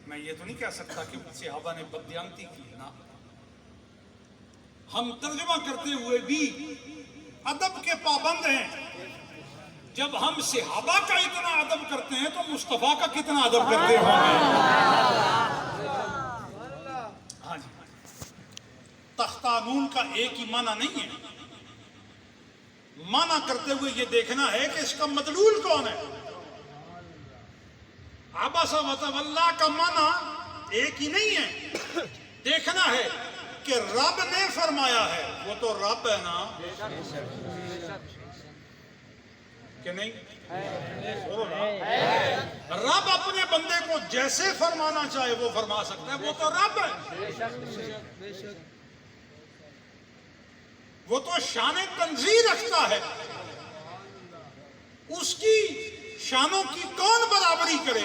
میں یہ تو نہیں کہہ سکتا کہ صحابہ نے بددیانتی کی نا، ہم ترجمہ کرتے ہوئے بھی ادب کے پابند ہیں۔ جب ہم صحابہ کا اتنا ادب کرتے ہیں تو مصطفیٰ کا کتنا ادب کرتے ہوں گے۔ ہاں جی، تختانون کا ایک ہی معنی نہیں ہے، معنی کرتے ہوئے یہ دیکھنا ہے کہ اس کا مدلول کون ہے۔ عبس و تولى کا معنی ایک ہی نہیں ہے، دیکھنا ہے کہ رب نے فرمایا ہے، وہ تو رب ہے نا کہ نہیں؟ رب اپنے بندے کو جیسے فرمانا چاہے وہ فرما سکتا ہے، وہ تو رب ہے، وہ تو شان تنزیہ رکھتا ہے، اس کی شانوں کی کون برابری کرے،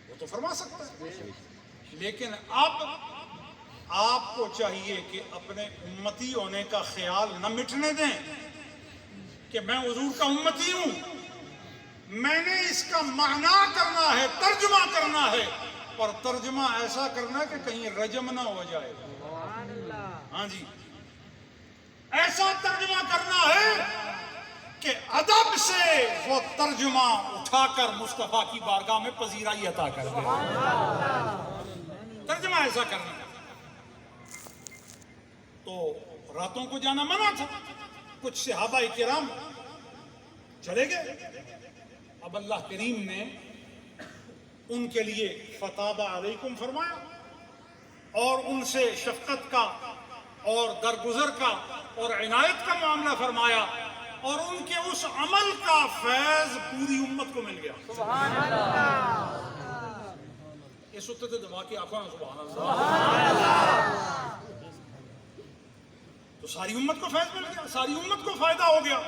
وہ تو فرما سکتا ہے۔ لیکن اب آپ کو چاہیے کہ اپنے امتی ہونے کا خیال نہ مٹنے دیں کہ میں حضور کا امتی ہوں، میں نے اس کا معنی کرنا ہے، ترجمہ کرنا ہے، اور ترجمہ ایسا کرنا ہے کہ کہیں رجم نہ ہو جائے۔ ہاں جی، ایسا ترجمہ کرنا ہے کہ ادب سے وہ ترجمہ اٹھا کر مصطفیٰ کی بارگاہ میں پذیرائی عطا کر دے۔ ترجمہ ایسا کرنا ہے۔ تو راتوں کو جانا منع تھا، کچھ صحابہ کرام چلے گئے، اب اللہ کریم نے ان کے لیے فتاب علیکم فرمایا اور ان سے شفقت کا اور درگزر کا اور عنایت کا معاملہ فرمایا، اور ان کے اس عمل کا فیض پوری امت کو مل گیا۔ سبحان اللہ۔ یہ ستے تھے دبا کے آنکھوں میں سبحان اللہ۔ تو ساری امت کو فیض مل گیا، ساری امت کو فائدہ ہو گیا۔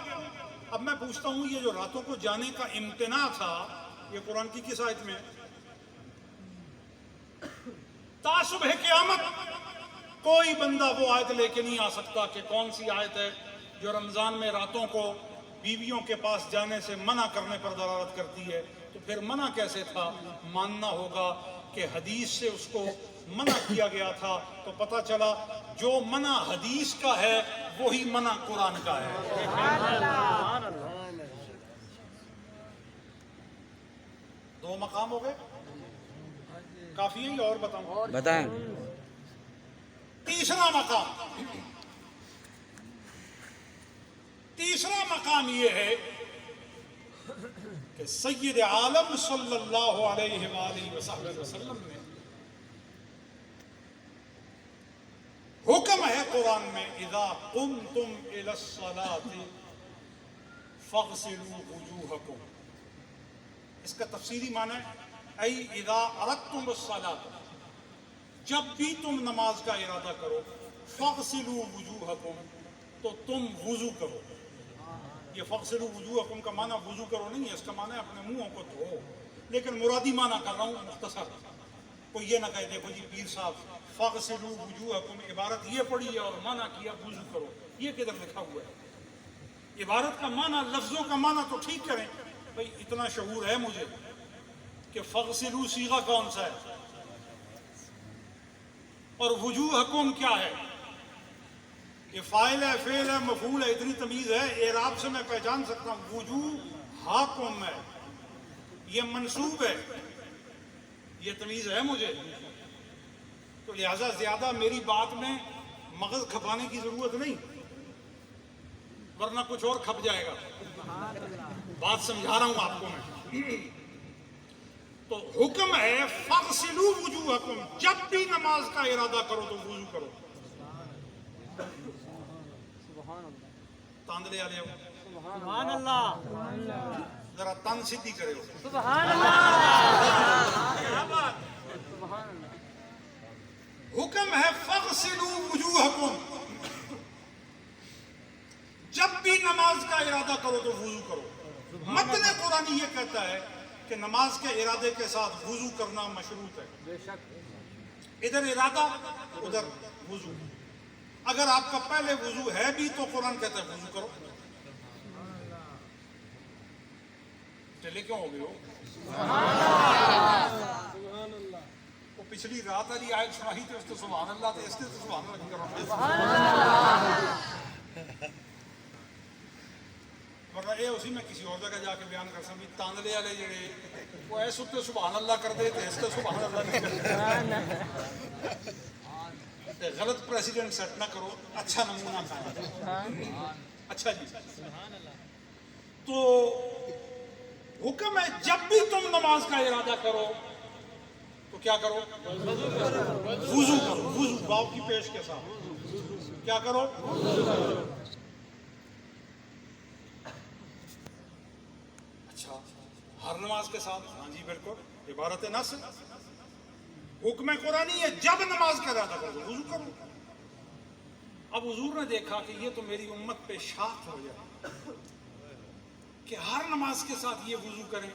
اب میں پوچھتا ہوں، یہ جو راتوں کو جانے کا امتناع تھا، یہ قرآن کی کس آیت میں؟ تا صبح قیامت کوئی بندہ وہ آیت لے کے نہیں آ سکتا کہ کون سی آیت ہے جو رمضان میں راتوں کو بیویوں کے پاس جانے سے منع کرنے پر دلالت کرتی ہے۔ تو پھر منع کیسے تھا؟ ماننا ہوگا کہ حدیث سے اس کو منع کیا گیا تھا، تو پتہ چلا جو منع حدیث کا ہے وہی منع قرآن کا ہے۔ دو مقام ہو گئے، کافی ہے اور بتاؤں؟ بتائیں۔ تیسرا مقام یہ ہے کہ سید عالم صلی اللہ علیہ وآلہ وسلم نے حکم ہے قرآن میں، اذا قمتم الی الصلاۃ فاغسلوا وجوہکم۔ اس کا تفسیری معنی ہے ای اذا اردتم الصلاۃ، جب بھی تم نماز کا ارادہ کرو، فاغسلوا وجوہکم، تو تم وضو کرو۔ یہ فاغسلوا وجوہکم کا معنی وضو کرو نہیں ہے، اس کا معنی ہے اپنے منہوں کو دھو، لیکن مرادی معنی کر رہا ہوں مختصر۔ کوئی یہ نہ کہے دیکھو جی پیر صاحب فاغسلوا وجوہکم عبارت یہ پڑھی ہے اور معنی کیا وضو کرو، یہ کدھر لکھا ہوا ہے؟ عبارت کا معنی، لفظوں کا معنی تو ٹھیک کریں بھئی، اتنا شعور ہے مجھے کہ فاغسلوا صیغہ کون سا ہے اور وجوہکم کیا ہے؟ یہ فاعل ہے، فعل ہے، مفعول ہے، اتنی تمیز ہے، اعراب سے میں پہچان سکتا ہوں۔ وجوہکم ہے، یہ منصوب ہے، یہ تمیز ہے مجھے، تو لہٰذا زیادہ میری بات میں مغز کھپانے کی ضرورت نہیں، ورنہ کچھ اور کھپ جائے گا۔ بات سمجھا رہا ہوں آپ کو میں۔ تو حکم ہے فاغسلوا وجوہکم، جب بھی نماز کا ارادہ کرو تو وضو کرو۔ تاندلے والے ہو، سبحان اللہ، ذرا تن سیدھی کرے ہو۔ سبحان اللہ، حکم ہے فاغسلوا وجوہکم، جب بھی نماز کا ارادہ کرو تو وضو کرو۔ متن قرآنی یہ کہتا ہے کہ نماز کے ارادے کے ساتھ وضو کرنا مشروط ہے، بے شک، ادھر ارادہ ادھر وضو۔ اگر آپ کا پہلے وضو ہے بھی تو قرآن کہتا ہے وضو کرو۔ ٹلے کیوں ہو گئے ہو؟ وہ پچھلی رات والی آیت سنائی تھی، اس تو سبحان اللہ تھے، اس نے تو سبحان اللہ کرو. ورنہ یہ اسی میں کسی اور جگہ جا کے بیان کر سکتی. تاندلے والے جڑے وہ ایس اتنے سبحان اللہ کر دے تے اس تے سبحان اللہ نہیں کرتے. غلط پریسیڈنٹ سیٹ نہ کرو، اچھا نمونہ کھانا. اچھا جی، تو حکم ہے جب بھی تم نماز کا ارادہ کرو تو کیا کرو؟ وضو کرو. وضو باؤ کی پیش کے ساتھ کیا کرو؟ اچھا، ہر نماز کے ساتھ؟ ہاں جی بالکل، عبارت نص حکم قرآنی ہے. جب نماز کا ارادہ کرو وضو کرو. اب حضور نے دیکھا کہ یہ تو میری امت پہ شاخ ہو جائے کہ ہر نماز کے ساتھ یہ وضو کریں.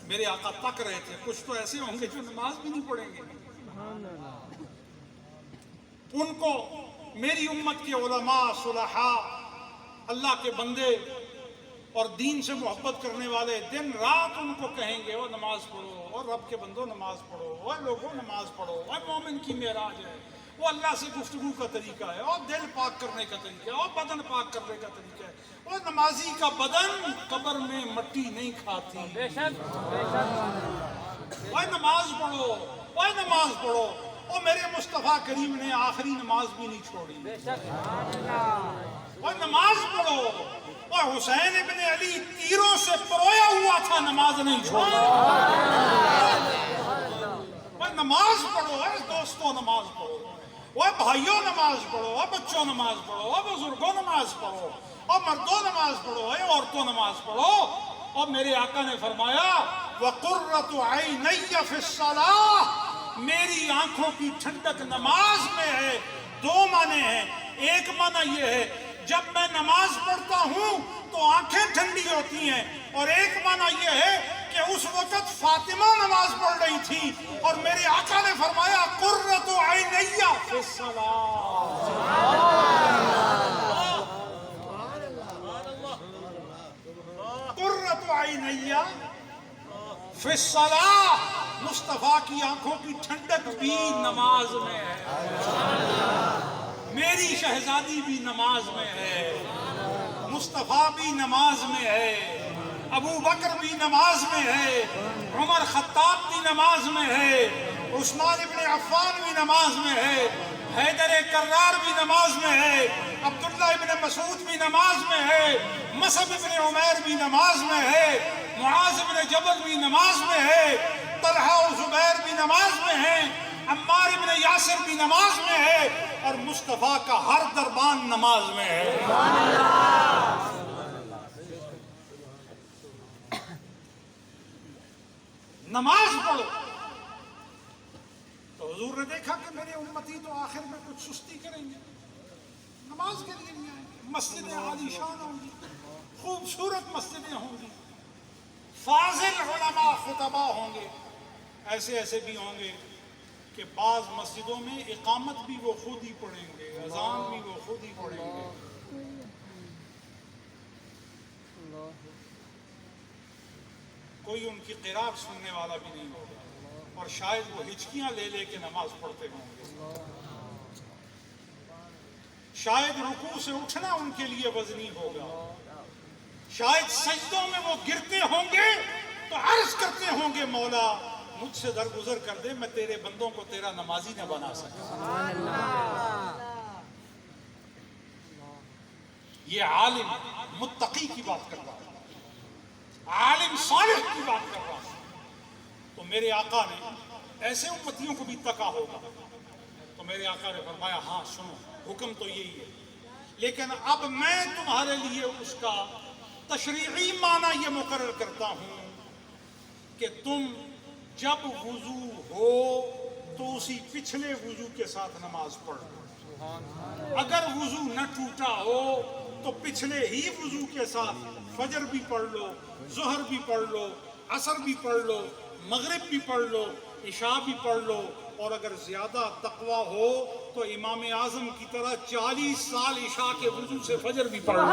میرے آقا تک رہے تھے کچھ تو ایسے ہوں گے جو نماز بھی نہیں پڑھیں گے. ان کو میری امت کے علماء، صلحاء، اللہ کے بندے اور دین سے محبت کرنے والے دن رات ان کو کہیں گے وہ نماز پڑھو، اور رب کے بندوں نماز پڑھو، اور لوگوں نماز پڑھو، اور مومن کی معراج ہے، وہ اللہ سے گفتگو کا طریقہ ہے، اور دل پاک کرنے کا طریقہ ہے، اور بدن پاک کرنے کا طریقہ ہے. اور نمازی کا بدن قبر میں مٹی نہیں کھاتی. اور نماز پڑھو، اور نماز پڑھو. اور میرے مصطفیٰ کریم نے آخری نماز بھی نہیں چھوڑی. اور نماز پڑھو. اور حسین ابن علی تیروں سے پرویا ہوا تھا، نماز نہیں چھوڑا. اور نماز پڑھو. اے دوستوں نماز پڑھو. اور بھائیوں نماز پڑھو. اور بچوں نماز پڑھو. اور بزرگوں نماز پڑھو. اور مردوں نماز پڑھو. اور عورتوں نماز پڑھو. اور میرے آقا نے فرمایا وَقُرَّةُ عَيْنَيَّ فِي الصَّلَاةِ، میری آنکھوں کی ٹھنڈک نماز میں ہے. دو معنی ہیں. ایک معنی یہ ہے جب میں نماز پڑھتا ہوں تو آنکھیں ٹھنڈی ہوتی ہیں، اور ایک معنی یہ ہے کہ اس وقت فاطمہ نماز پڑھ رہی تھی اور میرے آقا نے فرمایا قرۃ عینی فی الصلاۃ. قرۃ عینی فی الصلاۃ، مصطفیٰ کی آنکھوں کی ٹھنڈک بھی نماز میں ہے. میری شہزادی بھی نماز میں ہے، مصطفیٰ بھی نماز میں ہے، ابو بکر بھی نماز میں ہے، عمر خطاب بھی نماز میں ہے، عثمان ابن عفان بھی نماز میں ہے، حیدر کرار بھی نماز میں ہے، عبداللہ ابن مسعود بھی نماز میں ہے، مصعب ابن عمیر بھی نماز میں ہے، معاذ ابن جبل بھی نماز میں ہے، طلحہ و زبیر بھی نماز میں ہیں، عمار ابن یاسر بھی نماز میں ہے، اور مصطفیٰ کا ہر دربان نماز میں ہے. نماز پڑھو. تو حضور نے دیکھا کہ میرے امتی تو آخر میں کچھ سستی کریں گے، نماز کے لیے نہیں آئیں گے. مسجدیں عالی شان ہوں گی، خوبصورت مسجدیں ہوں گی، فاضل علماء خطبہ ہوں گے. ایسے ایسے بھی ہوں گے کہ بعض مسجدوں میں اقامت بھی وہ خود ہی پڑھیں گے، اذان بھی وہ خود ہی پڑھیں گے. کوئی ان کی قرات سننے والا بھی نہیں ہوگا، اور شاید وہ ہچکیاں لے لے کے نماز پڑھتے ہوں گے. شاید رکوع سے اٹھنا ان کے لیے وزنی ہوگا، شاید سجدوں میں وہ گرتے ہوں گے تو عرض کرتے ہوں گے مولا مجھ سے درگزر کر دے، میں تیرے بندوں کو تیرا نمازی نہ بنا سکا. یہ عالم متقی کی بات کر رہا ہے، عالم صالح کی بات کر رہا ہے. تو میرے آقا نے ایسے امتیوں کو بھی تکا ہوگا. تو میرے آقا نے فرمایا ہاں سنو، حکم تو یہی ہے، لیکن اب میں تمہارے لیے اس کا تشریعی معنی یہ مقرر کرتا ہوں کہ تم جب وضو ہو تو اسی پچھلے وضو کے ساتھ نماز پڑھو. اگر وضو نہ ٹوٹا ہو تو پچھلے ہی وضو کے ساتھ فجر بھی پڑھ لو، ظہر بھی پڑھ لو، عصر بھی پڑھ لو، مغرب بھی پڑھ لو، عشاء بھی پڑھ لو، اور اگر زیادہ تقوی ہو تو امام اعظم کی طرح 40 سال عشاء کے وضو سے فجر بھی پڑھ لو.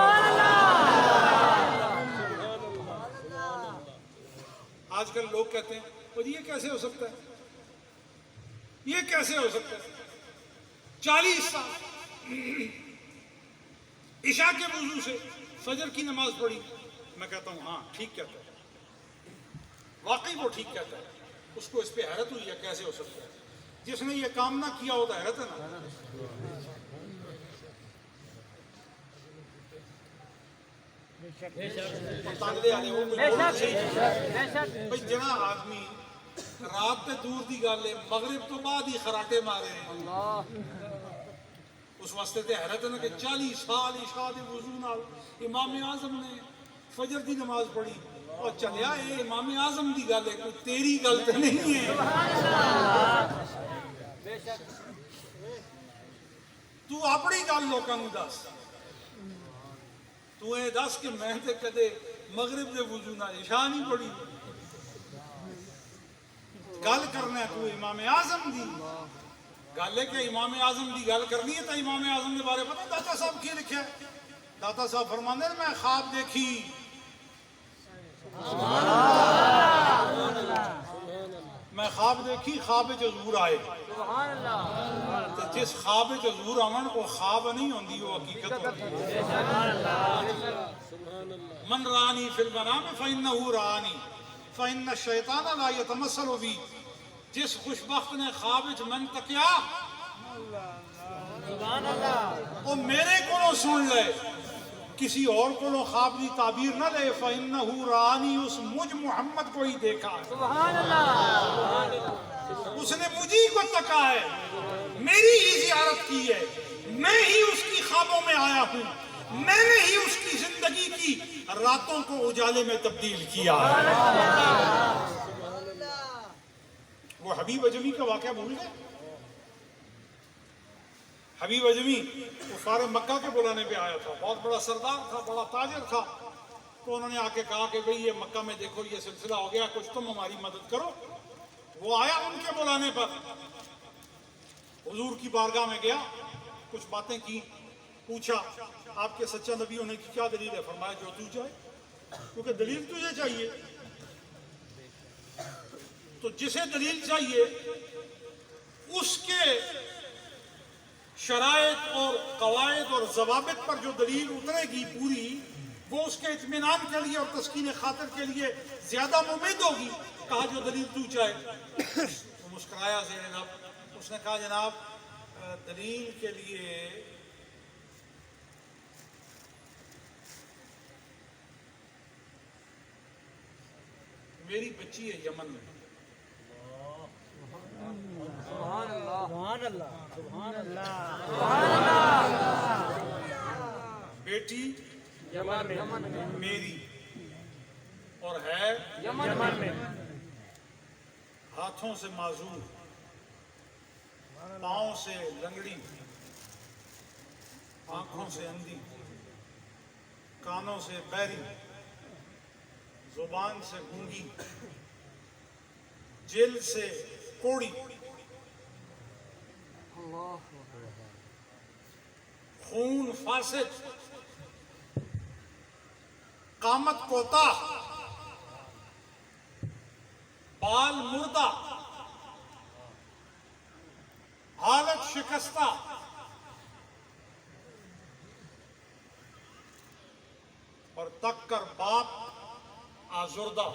آج کل لوگ کہتے ہیں اور یہ کیسے ہو سکتا ہے، یہ کیسے ہو سکتا ہے، 40 سال عشاء کے وضو سے فجر کی نماز پڑھی. میں کہتا ہوں ہاں ٹھیک کہتا ہے، واقعی وہ ٹھیک کہتا ہے. اس کو اس پہ حیرت ہوئی ہے کیسے ہو سکتا ہے. جس نے یہ کام نہ کیا ہو تو حیرت ہے نا. بھائی جنا آدمی رات تے دور دی گل ہے، مغرب تو بعد ہی خراٹے مارے ہیں. اس واسطے تے حیرت ہے نا کہ 40 سال عشاء دے وضو نال امام اعظم نے فجر دی نماز پڑھی اور چلیا. اے امام اعظم دی گل ہے، کوئی تیری گل تے نہیں ہے. تو اپنی گل لوکاں نوں دس. تو اے دس کہ میں تے کدے مغرب دے وضو نال عشاء نہیں پڑھی. گل کرنا ہے تو امام اعظم دی گل ہے کہ امام اعظم دی گل کرنی ہے تو امام اعظم دے بارے پتہ داتا صاحب کی لکھا ہے. داتا صاحب فرماندے ہیں میں خواب دیکھی، میں خواب دیکھی، خواب وچ حضور آئے. تو جس خواب وچ حضور آون وہ خواب نہیں ہوندی، وہ حقیقت ہوندی. من رانی فی المنام فإنہ رانی فإن الشیطان لا یتمثل بی. جس خوش بخت نے خواب وچ من تکیا وہ میرے کو سن لے، کسی اور کو خواب کی تعبیر نہ لے. فإنہ رانی، اس مجھ محمد کو ہی دیکھا ہے، اس نے مجھے کو تکا ہے، میری ہی زیارت کی ہے، میں ہی اس کی خوابوں میں آیا ہوں، میں نے ہی اس کی زندگی کی راتوں کو اجالے میں تبدیل کیا ہے. وہ حبیب اجمی کا واقعہ بھول گئے. حبیب اجمی کفار مکہ کے بلانے پہ آیا تھا، بہت بڑا سردار تھا، بڑا تاجر تھا. تو انہوں نے آ کے کہا کہ بھئی یہ مکہ میں دیکھو یہ سلسلہ ہو گیا، کچھ تم ہماری مدد کرو. وہ آیا ان کے بلانے پر، حضور کی بارگاہ میں گیا، کچھ باتیں کی، پوچھا آپ کے سچا نبی ہونے کی کیا دلیل ہے. فرمایا جو تو چاہے، کیونکہ دلیل تجھے چاہیے. تو جسے دلیل چاہیے اس کے شرائط اور قواعد اور ضوابط پر جو دلیل اترے گی پوری، وہ اس کے اطمینان کے لیے اور تسکین خاطر کے لیے زیادہ مفید ہوگی. کہا جو دلیل تو چاہے. وہ مسکرایا زیر لب. اس نے کہا جناب دلیل کے لیے میری بچی ہے یمن میں، بیٹی میری اور ہے ہاتھوں سے معذور، پاؤں سے لنگڑی، آنکھوں سے اندھی، کانوں سے بہری، زبان سے گونگی، جلد سے کوڑی، خون فاسد، قامت کوتاہ، بال مردہ، حالت شکستہ، اور تک کر باپ آزردہ.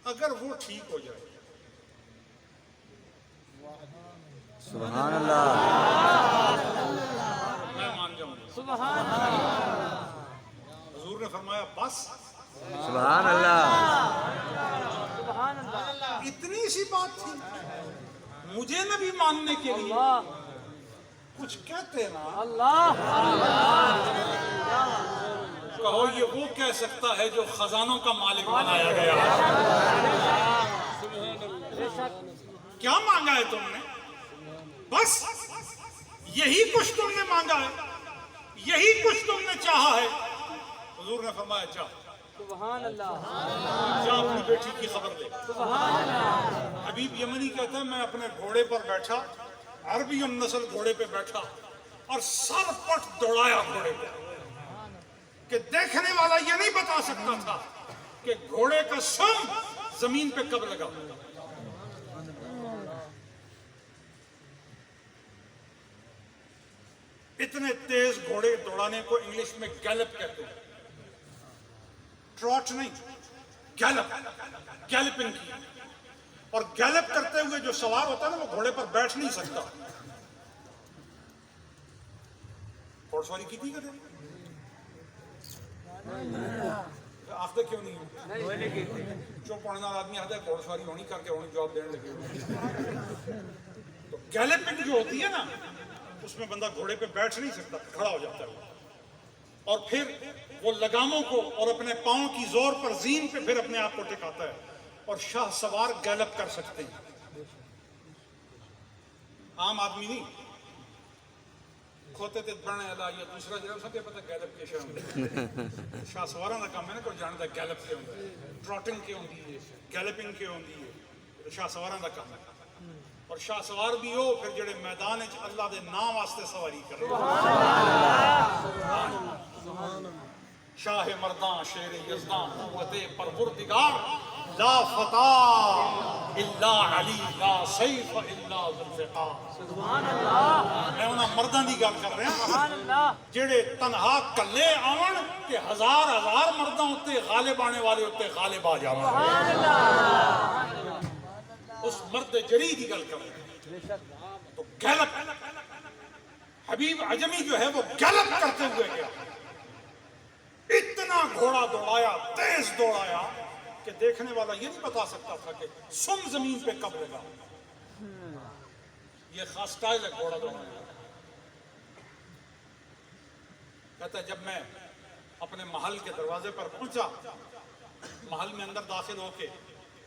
اگر وہ ٹھیک ہو جائے، سبحان اللہ، میں مان جاؤں گا. سبحان اللہ، حضور نے فرمایا بس سبحان اللہ. سبحان اللہ، اتنی سی بات تھی. مجھے نبی ماننے کے لیے کچھ کہتے نا. اللہ کہو یہ وہ کہہ سکتا ہے جو خزانوں کا مالک بنایا گیا ہے. کیا مانگا ہے تم نے؟ بس یہی کچھ تم نے مانگا ہے، یہی کچھ تم نے چاہا ہے. حضور نے فرمایا جا، سبحان اللہ، جا اپنی بیٹی کی خبر دے. سبحان اللہ، حبیب یمنی کہتا ہے میں اپنے گھوڑے پر بیٹھا، عربی النسل گھوڑے پہ بیٹھا اور سر پٹ دوڑایا گھوڑے پہ کہ دیکھنے یہ نہیں بتا سکتا تھا کہ گھوڑے کا سم زمین پہ کب لگا. اتنے تیز گھوڑے دوڑانے کو انگلش میں گیلپ کہتے ہیں. ٹراٹ نہیں, گیلپ, گیلپنگ کی. اور گیلپ کرتے ہوئے جو سوار ہوتا ہے نا وہ گھوڑے پر بیٹھ نہیں سکتا. گھوڑ سواری کی تھی کہتے آخر کیوں نہیں ہو جو پڑھنے والا آدمی آتا ہے گھوڑ سواری ہونی کر کے ہونی جواب دینے لگے. تو گیلپنگ جو ہوتی ہے نا اس میں بندہ گھوڑے پہ بیٹھ نہیں سکتا, کھڑا ہو جاتا ہے. اور پھر وہ لگاموں کو اور اپنے پاؤں کی زور پر زین پہ پھر اپنے آپ کو ٹکاتا ہے. اور شاہ سوار گیلپ کر سکتے ہیں, عام آدمی نہیں. کھوتے تے بڑھنے والا یا دوسرا جگہ سب پتہ گیلپ کے شاہ شاہ سواراں دا کام ہے نا کوئی جانتا گیلپ کے ہوندی ہے, ٹراٹنگ کے ہوندی ہے, گیلپنگ کے ہوندی ہے. شاہ سواراں دا کام ہے. اور شاہ سوار بھی ہو پھر جڑے میدان وچ اللہ دے نام واسطے سواری کرے. شاہ مرداں شیر یزداں قوت پروردگار لا فتح الا علی لا سیف الا ذوالفقار. سبحان اللہ, میں انہاں مرداں دی گل کر رہا سبحان اللہ, جڑے تنہا کلے آون کہ ہزار ہزار مرداں اتے غالب آنے والے اتے غالب آ جاون. سبحان اللہ, اس مرد جری کی گل کر رہے ہیں. تو گیلپ حبیب عجمی جو ہے وہ گیلپ کرتے ہوئے گیا. اتنا گھوڑا دوڑایا, تیز دوڑایا کہ دیکھنے والا یہ نہیں بتا سکتا تھا کہ سم زمین پہ کب لگا. یہ خاص سٹائل ہے گھوڑا دوڑانے کا. کہتا ہے جب میں اپنے محل کے دروازے پر پہنچا, محل میں اندر داخل ہو کے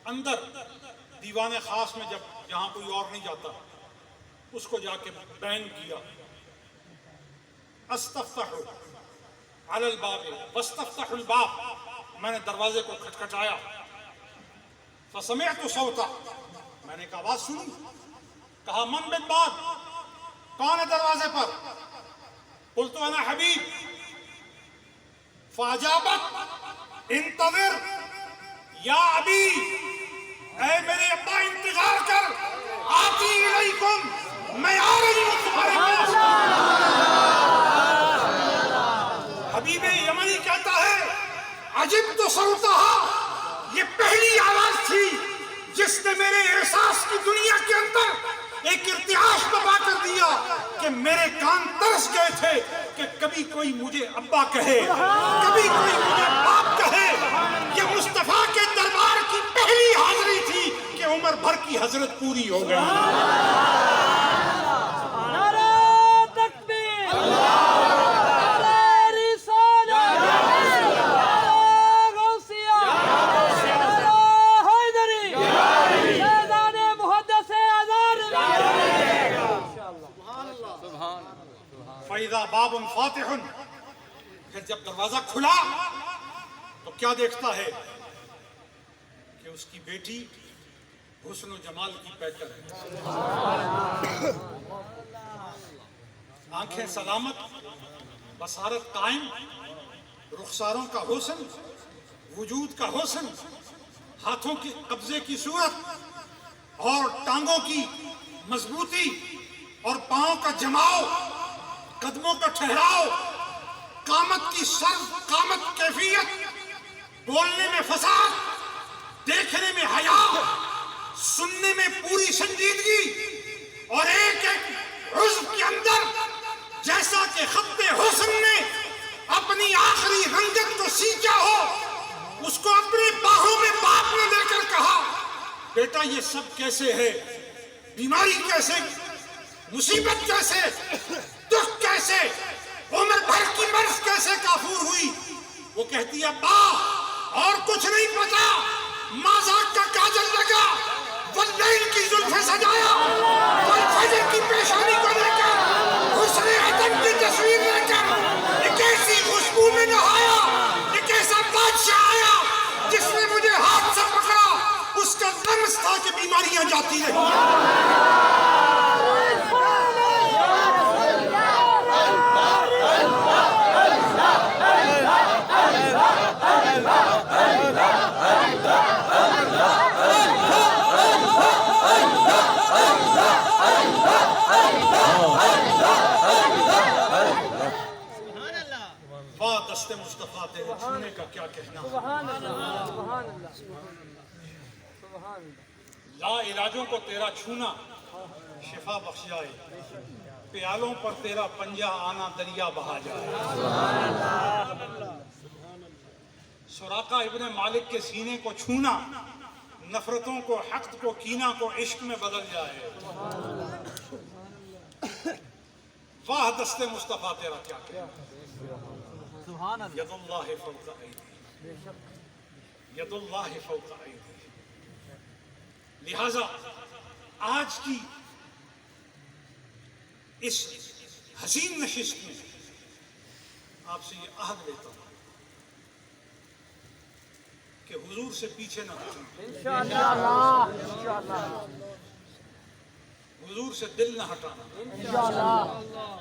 اندر دیوان خاص میں جب جہاں کوئی اور نہیں جاتا اس کو جا کے بین کیا. استفتح علی الباب واستفتح الباب, میں نے دروازے کو کھٹکھٹایا. فسمعت صوتا, میں نے ایک آواز سنی. کہا من بالباب, کون ہے دروازے پر؟ قلت انا حبیب. فاجابت انتظر یا ابی, اے میرے ابا انتظار کر, آتی الیکم, میں آ رہی ہوں تمہارے پاس. حبیب یمنی کہتا ہے عجبت صوتہا, یہ پہلی آواز تھی جس نے میرے احساس کی دنیا کے اندر ایک ارتعاش بپا کر دیا کہ میرے کان ترس گئے تھے کہ کبھی کوئی مجھے ابا کہے, کبھی کوئی مجھے باپ کہے. یہ مصطفیٰ کے دربار کی پہلی حاضری تھی کہ عمر بھر کی حضرت پوری ہو گئی. نعرہ تکبیر, نعرہ رسالت, نعرہ غوثیہ, نعرہ حیدری, فیضان محدث آزاد. فَإِذَا بَابٌ فَاتِحٌ, پھر جب دروازہ کھلا تو کیا دیکھتا ہے کہ اس کی بیٹی حسن و جمال کی پیکر ہے. آنکھیں سلامت, بصارت قائم, رخساروں کا حسن, وجود کا حسن, ہاتھوں کے قبضے کی صورت اور ٹانگوں کی مضبوطی اور پاؤں کا جماؤ, قدموں کا ٹھہراؤ, قامت کی قامت کیفیت, بولنے میں فصاحت, دیکھنے میں حیا, سننے میں پوری سنجیدگی, اور ایک ایک عضو کے اندر جیسا کہ خط حسن نے اپنی آخری رنگت کو سینچا ہو. اس کو اپنی باہوں میں باپ نے لے کر کہا, بیٹا یہ سب کیسے ہے, بیماری کیسے, مصیبت کیسے, دکھ کیسے, عمر بھر کی مرض کیسے کافور ہوئی؟ وہ کہتی ہے ابا اور کچھ نہیں پتا, مازاق کا کاجل لگا, واللیل کی زلفیں سجایا, والفجر کی پیشانی کو لے کر, حسن عدن کی تصویر لے کر, ایک ایسی خوشبو میں نہایا, ایک ایسا بادشاہ آیا جس نے مجھے ہاتھ سے پکڑا, اس کا لمس تھا کہ بیماریاں جاتی رہی. مصطفیٰ تیرے چھونے کا کیا کہنا. سبحان اللہ سبحان اللہ سبحان اللہ. لا علاجوں کو تیرا چھونا شفا بخش جائے, پیالوں پر تیرا پنجہ آنا دریا بہا جائے. سراقہ ابن مالک کے سینے کو چھونا نفرتوں کو, حقد کو, کینہ کو عشق میں بدل جائے. واہ دست مصطفیٰ تیرا کیا کہنا. سبحان اللہ. ید اللہ فوق ایدی, ید اللہ فوق ایدی. لہذا آج کی اس حسین نشست میں آپ سے یہ عہد لیتا ہوں کہ حضور سے پیچھے نہ ہٹیں, انشاءاللہ انشاءاللہ حضور سے دل نہ ہٹانا, انشاءاللہ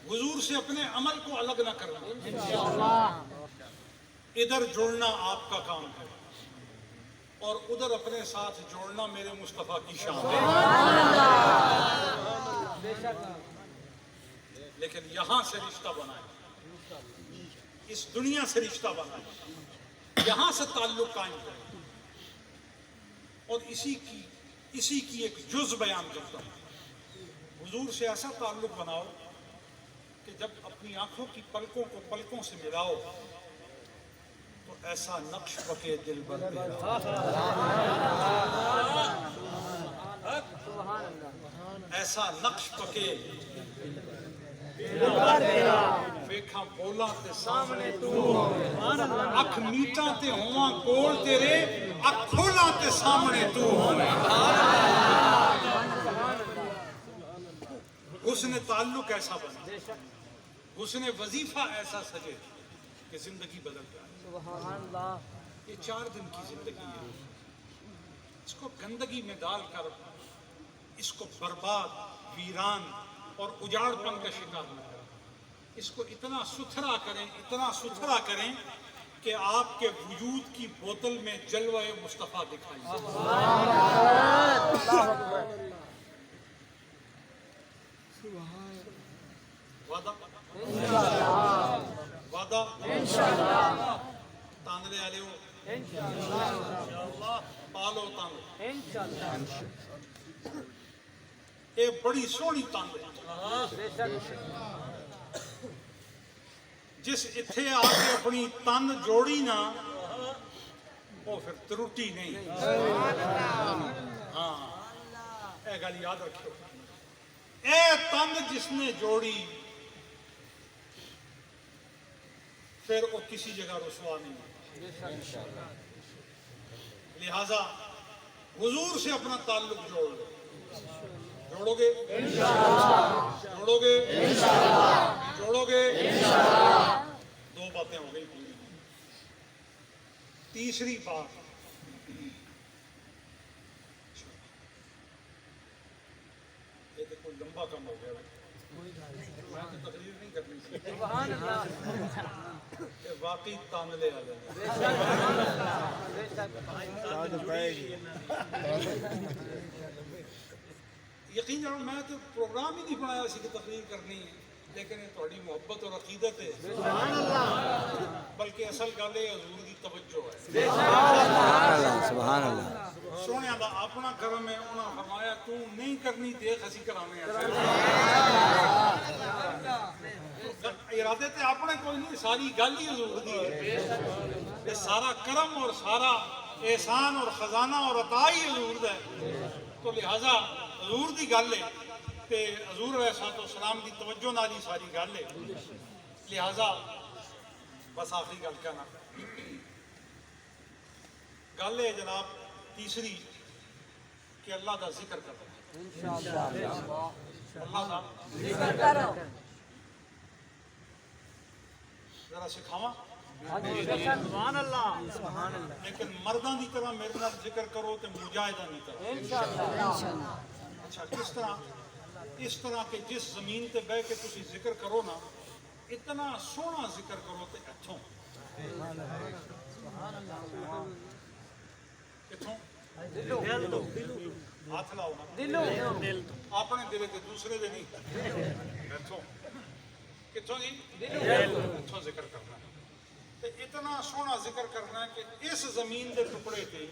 حضور سے اپنے عمل کو الگ نہ کرنا. انشاءاللہ ادھر جوڑنا آپ کا کام ہے اور ادھر اپنے ساتھ جوڑنا میرے مصطفیٰ کی شان ہے. بے شک. لیکن یہاں سے رشتہ بنائیں, اس دنیا سے رشتہ بنائیں, یہاں سے تعلق قائم کریں. اور اسی کی ایک جز بیان کرتا ہوں. حضور سے ایسا تعلق بناؤ کہ جب اپنی آنکھوں کی پلکوں کو پلکوں سے ملاؤ تو ایسا نقش پکے دل بر تیرا. سبحان اللہ. ایسا نقش پکے ویکھاں بولا تے سامنے تو, اکھ میٹاں تے ہواں کول تیرے, اکھ کھولاں تے سامنے تو ہوویں. حسن تعلق ایسا بنے, حسن وظیفہ ایسا سجے کہ زندگی بدل جائے. سبحان اللہ. یہ 4 دن کی زندگی ہے, اس کو گندگی میں ڈال کر اس کو برباد, ویران اور اجاڑ پن کا شکار نہ کریں. اس کو اتنا ستھرا کریں کہ آپ کے وجود کی بوتل میں جلوہ مصطفیٰ دکھائی دے. وعدہ وعدہ تاندلے والے ہو, پالو تاندے. یہ بڑی سونی تاندے جس اتھے آ کے اپنی تند جوڑی نا وہ پھر ترٹی نہیں. ہاں اے گل یاد رکھو, اے تند جس نے جوڑی پھر وہ کسی جگہ رسوا نہیں. لہذا حضور سے اپنا تعلق جوڑ لو. جوڑو گے جوڑو گے جوڑو گے. 2 باتیں ہو گئی پوری. تیسری بات, یہ تو کوئی لمبا کام ہو گیا, میں تو تقریر نہیں کرنی تھی. سبحان اللہ. کہ واقعی تاندلے والے ہیں. یقین جانو میں تو پروگرام ہی نہیں بنایا سی کہ تقریر کرنی ہے, لیکن یہ تھوڑی محبت اور عقیدت ہے, بلکہ اصل گل ہے حضور کی توجہ ہے. سبحان اللہ. سونے دا اپنا کرم ہے, انہاں فرمایا تو نہیں کرنی دیکھ اسی کرانے ہیں. ارادے تے اپنے کوئی نہیں, ساری گل ہی حضور دی ہے. یہ سارا کرم اور سارا احسان اور خزانہ اور عطا ہی حضور دا ہے. تو لہذا حضور دی گل ہے تے حضور علیہ الصلوۃ والسلام دی توجہ نال ہی ساری گل ہے. لہذا بس آخری گل کہنا, گل ہے جناب تیسری کہ اللہ دا ذکر کرو. اللہ دا ذرا سکھاواں. سبحان اللہ. سبحان اللہ. لیکن مرداں دی طرح میرے نال ذکر کرو تے مجاہداں دی طرح. انشاءاللہ. اچھا کس طرح؟ اس طرح کہ جس زمین تے بہ کے تسی ذکر کرو نا, اتنا سونا ذکر کرو تے اتھوں کتھوں ہاتھ لاؤ نا, اپنے دل تے دوسرے دے نہیں, اتھوں کتھوں جی, اتھوں ذکر کرنا. تے اتنا سونا ذکر کرنا ہے کہ اس زمین دے ٹکڑے تے